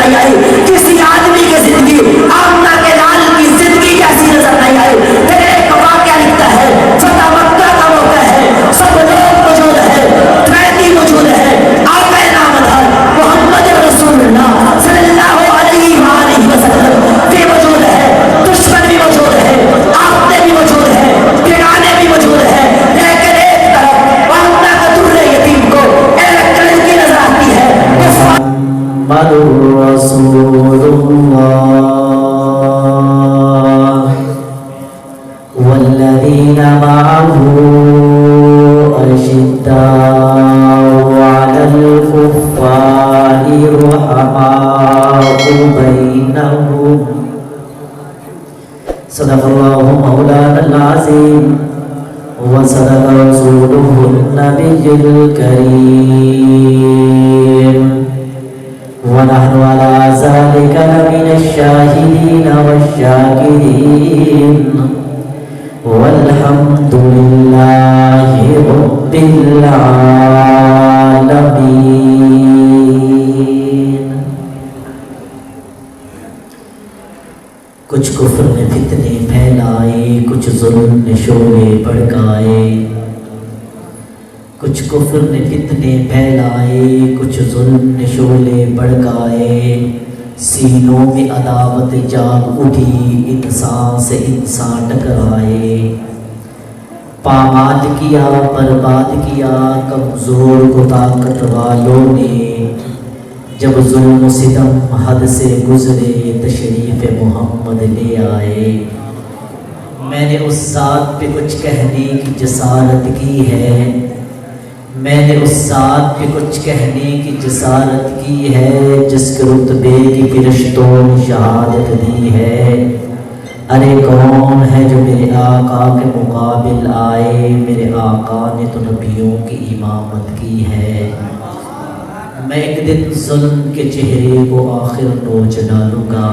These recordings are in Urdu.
نہیں آئی، کسی آدمی کی زندگی آمنہ کے لال کی زندگی جیسی نظر نہیں آئی۔ پھر ایک واقعہ لکھتا ہے، فتح مکہ کا موقع ہے، سب لوگ موجود ہیں، قیدی موجود ہے، آقا نامدار محمد رسول اللہ صلی اللہ علیہ وآلہ وسلم بھی موجود ہے، دشمن بھی موجود ہے، آفتے بھی موجود ہیں، بگانے بھی موجود ہیں، لیکن ایک طرف آمنہ کا در یتیم کو ایک لڑکی نظر آتی ہے۔ محمد رسول اللہ والذین معه اشداء علی الکفار رحماء بینہم صدق اللہ مولانا العظیم وصدق رسوله النبی الکریم ونحن على ذلك لمن الشاهدين والشاكرين والحمد لله رب العالمين۔ کچھ کفر نے فتنے پھیلائے، کچھ ظلم نے شعلے بھڑکائے، کچھ کفر نے فتنے پھیلائے، کچھ ظلم نے شعلے بھڑکائے، سینوں میں عداوت جاگ اٹھی، انسان سے انسان ٹکرائے، پامال کیا برباد کیا کمزور کو طاقت والوں نے، جب ظلم و ستم حد سے گزرے تشریف محمد لے آئے۔ میں نے اس ذات پہ کچھ کہنے کی جسارت کی ہے، میں نے اس ذات پہ کچھ کہنے کی جسارت کی ہے، جس کے رتبے کی فرشتوں نے شہادت دی ہے۔ ارے کون ہے جو میرے آقا کے مقابل آئے، میرے آقا نے تو نبیوں کی امامت کی ہے۔ میں ایک دن ظلم کے چہرے کو آخر نوچ ڈالوں گا،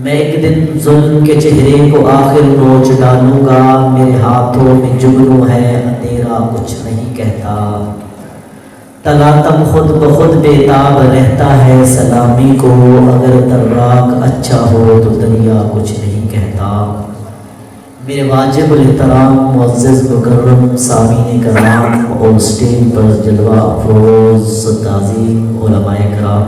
میں ایک دن ظلم کے چہرے کو آخر نوچ ڈالوں گا، میرے ہاتھوں میں جگنو ہے، اندھیرا کچھ نہیں کہتا، تلاتم خود بخود بےتاب رہتا ہے سلامی کو، اگر دراک اچھا ہو تو دریا کچھ نہیں کہتا۔ میرے واجب الاحترام معزز مکرم سامعین کرام اور اسٹیج پر جلوہ افروز تعظیم علماء کرام،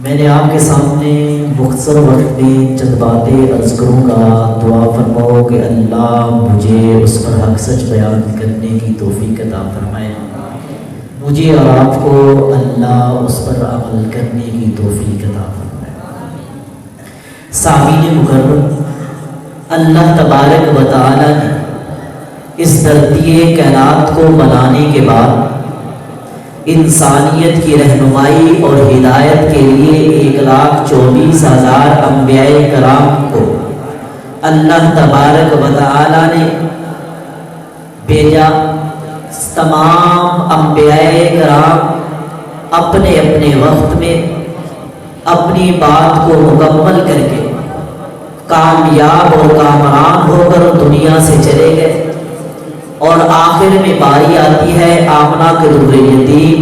میں نے آپ کے سامنے مختصر وقت میں چند باتیں عرض کروں گا، دعا فرماؤ کہ اللہ مجھے اس پر حق سچ بیان کرنے کی توفیق عطا فرمائے، مجھے اور آپ کو اللہ اس پر عمل کرنے کی توفیق عطا فرمائے۔ سامعین مکرم، اللہ تبارک و تعالی نے اس دھرتی کائنات کو بنانے کے بعد انسانیت کی رہنمائی اور ہدایت کے لیے 1,24,000 انبیاء کرام کو اللہ تبارک و تعالی نے بھیجا۔ تمام انبیاء کرام اپنے اپنے وقت میں اپنی بات کو مکمل کر کے کامیاب اور کامران ہو کر دنیا سے چلے گئے، اور آخر میں باری آتی ہے آمنہ کے در یتیم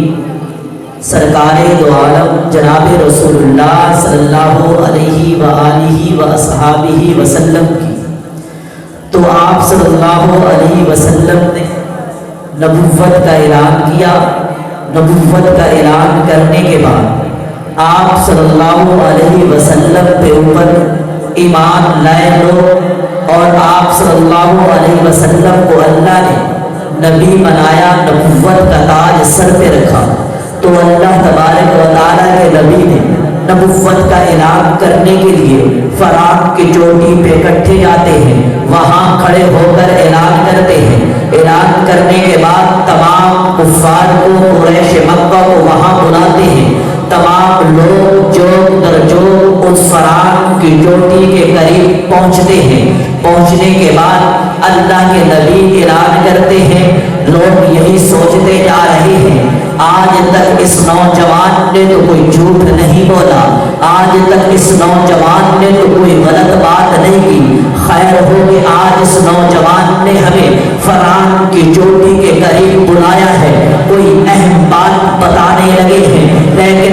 سرکار دو عالم جناب رسول اللہ صلی اللہ علیہ وآلہ وصحابہ وسلم کی۔ تو آپ صلی اللہ علیہ وسلم نے نبوت کا اعلان کیا، نبوت کا اعلان کرنے کے بعد آپ صلی اللہ علیہ وسلم پہ اوپر ایمان لائے لوگ، اور آپ صلی اللہ علیہ وسلم کو اللہ نے نبی بنایا، نبوت کا تاج سر پہ رکھا۔ تو اللہ تبارک و تعالیٰ کے نبی نے نبوت کا اعلان کرنے کے لیے فراق کی چوٹی پہ اکٹھے جاتے ہیں، وہاں کھڑے ہو کر اعلان کرتے ہیں۔ اعلان کرنے کے بعد تمام کفار کو، قریش مکہ کو وہاں بلاتے ہیں، تمام لوگ جوگ در جوگ اس فراق کی چوٹی کے قریب پہنچتے ہیں۔ پہنچنے کے بعد اللہ کے نبی اعلان کرتے ہیں، لوگ یہی سوچتے جا رہے ہیں آج تک اس نوجوان نے تو کوئی جھوٹ نہیں بولا، آج تک اس نوجوان نے تو کوئی غلط بات نہیں کی، خیر ہو کہ آج اس نوجوان نے ہمیں فراق کی چوٹی کے قریب بلایا ہے، کوئی اہم بات بتانے لگے ہیں۔ لیکن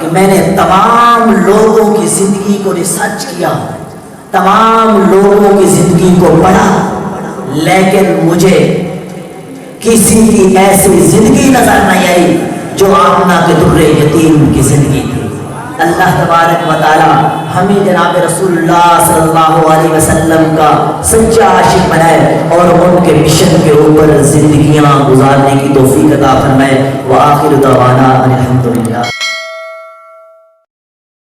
کہ میں نے تمام لوگوں کی زندگی کو ریسرچ کیا، تمام لوگوں کی زندگی کو پڑھا، لیکن مجھے کسی کی ایسی زندگی نظر نہیں آئی جو آمنہ کے در یتیم کی زندگی تھی۔ اللہ تبارک و تعالی ہمیں جناب رسول اللہ صلی اللہ علیہ وسلم کا سچا عاشق بنائے اور ان کے مشن کے اوپر زندگیاں گزارنے کی توفیق عطا فرمائے۔ وآخر دعوانا الحمدللہ۔